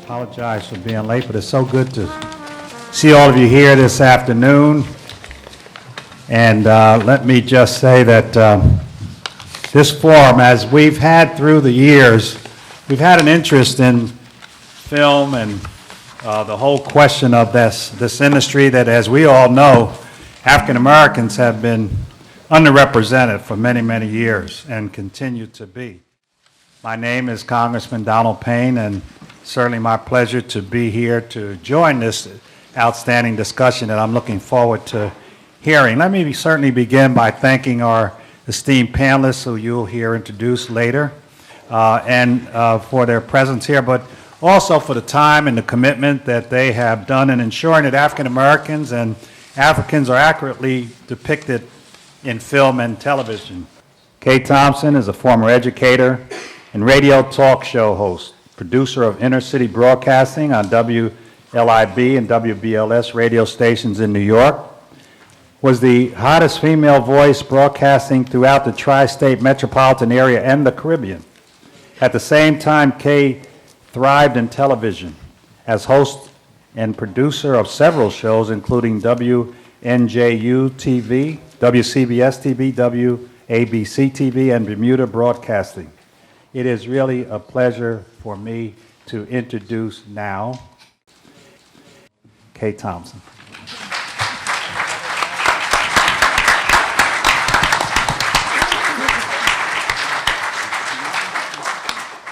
Apologize for being late, but it's so good to see all of you here this afternoon. And let me just say that this forum, as we've had through the years, we've had an interest in film and the whole question of this industry that, as we all know, African Americans have been underrepresented for many, many years and continue to be. My name is Congressman Donald Payne, and certainly my pleasure to be here to join this outstanding discussion that I'm looking forward to hearing. Let me certainly begin by thanking our esteemed panelists who you'll hear introduced later, and for their presence here, but also for the time and the commitment that they have done in ensuring that African Americans and Africans are accurately depicted in film and television. Kay Thompson is a former educator and radio talk show host, producer of inner city broadcasting on WLIB and WBLS radio stations in New York, was the hottest female voice broadcasting throughout the tri-state metropolitan area and the Caribbean. At the same time, Kay thrived in television as host and producer of several shows, including WNJU TV, WCBS TV, WABC TV, and Bermuda Broadcasting. It is really a pleasure for me to introduce now Kay Thompson.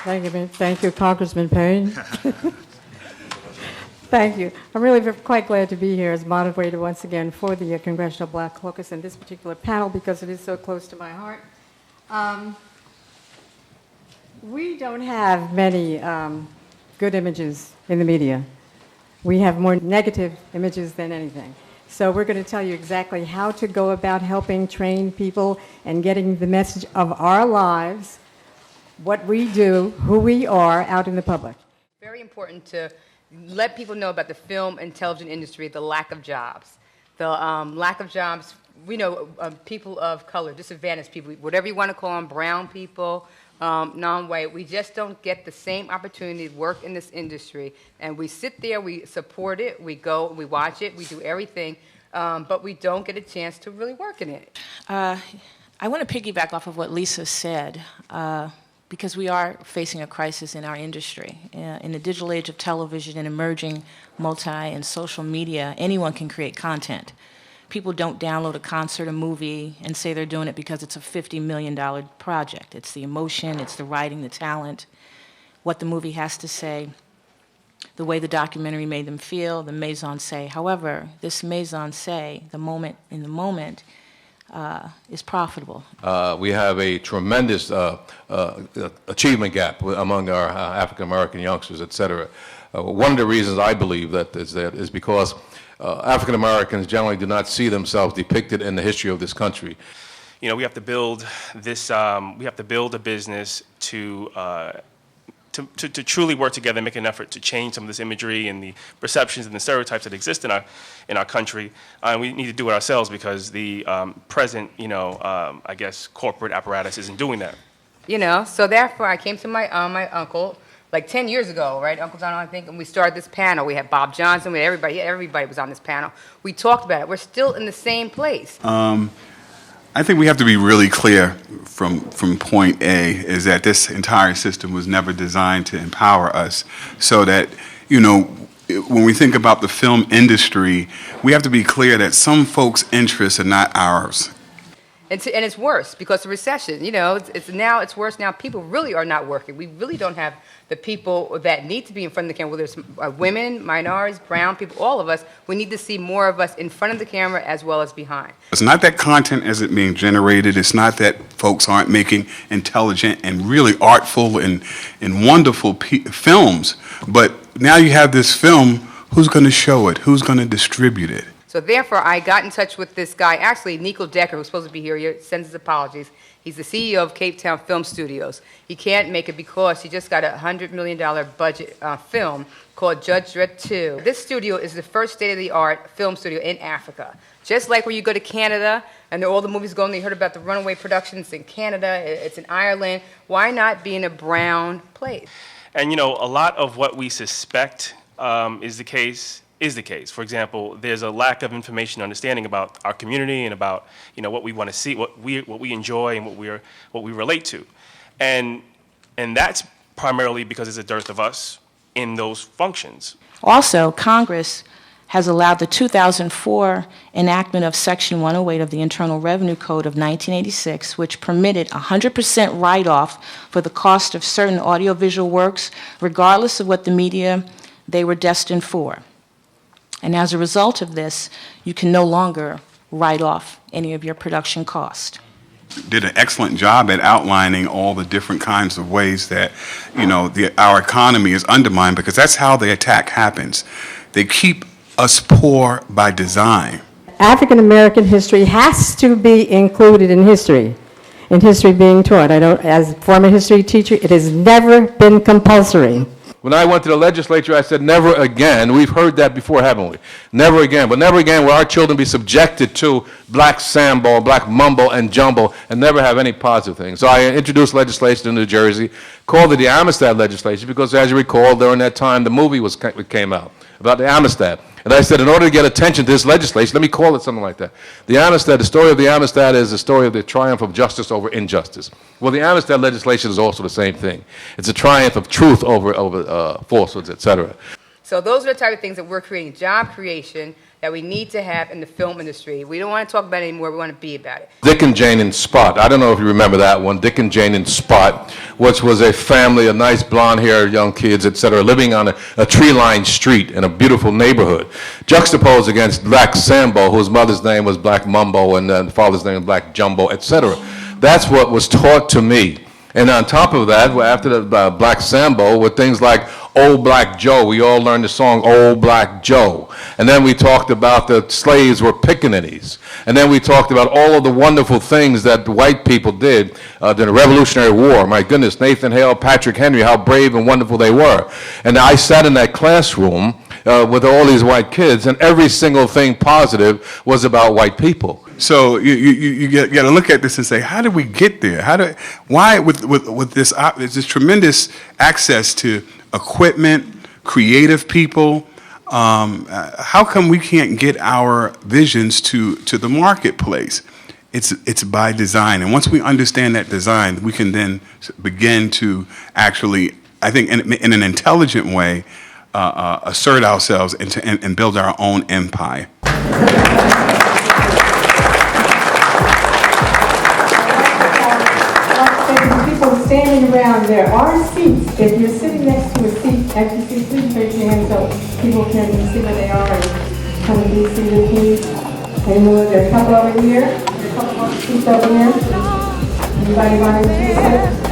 Thank you, Congressman Payne. Thank you. I'm really quite glad to be here as moderator once again for the Congressional Black Caucus and this particular panel because it is so close to my heart. We don't have many good images in the media. We have more negative images than anything. So we're going to tell you exactly how to go about helping train people and getting the message of our lives, what we do, who we are out in the public. Very important to let people know about the film and television industry, the lack of jobs. The lack of jobs, we know people of color, disadvantaged people, whatever you want to call them, brown people, non-white, we just don't get the same opportunity to work in this industry. And we sit there, we support it, we go, we watch it, we do everything, but we don't get a chance to really work in it. I want to piggyback off of what Lisa said, because we are facing a crisis in our industry. In the digital age of television and emerging multi and social media, anyone can create content. People don't download a concert, a movie, and say they're doing it because it's a $50 million project. It's the emotion, it's the writing, the talent, what the movie has to say, the way the documentary made them feel, the mise-en-scène. However, this mise-en-scène, the moment in the moment, is profitable. We have a tremendous achievement gap among our African-American youngsters, et cetera. One of the reasons I believe that is because African Americans generally do not see themselves depicted in the history of this country. You know, we have to build this. We have to build a business to truly work together and make an effort to change some of this imagery and the perceptions and the stereotypes that exist in our country. And we need to do it ourselves because the present, I guess, corporate apparatus isn't doing that. You know, so therefore I came to my uncle like 10 years ago, right, Uncle Donald, I think, and we started this panel. We had Bob Johnson, we had everybody was on this panel. We talked about it. We're still in the same place. I think we have to be really clear from point A is that this entire system was never designed to empower us, so that, when we think about the film industry, we have to be clear that some folks' interests are not ours. And it's worse because of recession. It's worse now. People really are not working. We really don't have the people that need to be in front of the camera, whether it's women, minorities, brown people, all of us. We need to see more of us in front of the camera as well as behind. It's not that content isn't being generated. It's not that folks aren't making intelligent and really artful and wonderful films. But now you have this film, who's going to show it? Who's going to distribute it? So therefore, I got in touch with this guy, actually, Nico Decker, who's supposed to be here. He sends his apologies. He's the CEO of Cape Town Film Studios. He can't make it because he just got a $100 million budget film called Judge Dredd 2. This studio is the first state-of-the-art film studio in Africa. Just like where you go to Canada and all the movies going, you heard about the runaway productions in Canada, it's in Ireland. Why not be in a brown place? And a lot of what we suspect is the case. For example, there's a lack of information, understanding about our community and about what we want to see, what we enjoy, and what we relate to, and that's primarily because there's a dearth of us in those functions. Also, Congress has allowed the 2004 enactment of Section 108 of the Internal Revenue Code of 1986, which permitted 100% write-off for the cost of certain audiovisual works, regardless of what the media they were destined for. And as a result of this, you can no longer write off any of your production cost. Did an excellent job at outlining all the different kinds of ways that, our economy is undermined, because that's how the attack happens. They keep us poor by design. African American history has to be included in history being taught. As a former history teacher, it has never been compulsory. When I went to the legislature, I said, never again. We've heard that before, haven't we? Never again. But never again will our children be subjected to black sambo, black mumbo and jumbo, and never have any positive things. So I introduced legislation in New Jersey, called it the Amistad legislation, because as you recall, during that time, the movie came out about the Amistad. And I said, in order to get attention to this legislation, let me call it something like that. The story of the Amistad is the story of the triumph of justice over injustice. Well, the Amistad legislation is also the same thing. It's a triumph of truth over falsehoods, etc. So those are the type of things that we're creating, job creation that we need to have in the film industry. We don't want to talk about it anymore, we want to be about it. Dick and Jane in Spot. I don't know if you remember that one, Dick and Jane in Spot, which was a family of nice blonde-haired young kids, etc., living on a tree-lined street in a beautiful neighborhood, juxtaposed against Black Sambo, whose mother's name was Black Mumbo and father's name was Black Jumbo, etc. That's what was taught to me. And on top of that, after the Black Sambo, were things like Old Black Joe. We all learned the song Old Black Joe. And then we talked about the slaves were pickaninnies. And then we talked about all of the wonderful things that the white people did during the Revolutionary War. My goodness, Nathan Hale, Patrick Henry, how brave and wonderful they were. And I sat in that classroom with all these white kids, and every single thing positive was about white people. So you got to look at this and say, how did we get there? Why with this tremendous access to equipment, creative people, how come we can't get our visions to the marketplace? It's by design, and once we understand that design, we can then begin to actually, I think, in an intelligent way, assert ourselves and build our own empire. People standing around, there are seats. If you're sitting next to a seat, empty seat, please raise your hand so people can see where they are and come and be seated, please. Anyone? There are a couple over here. There are a couple of seats over here. Anybody want to sit?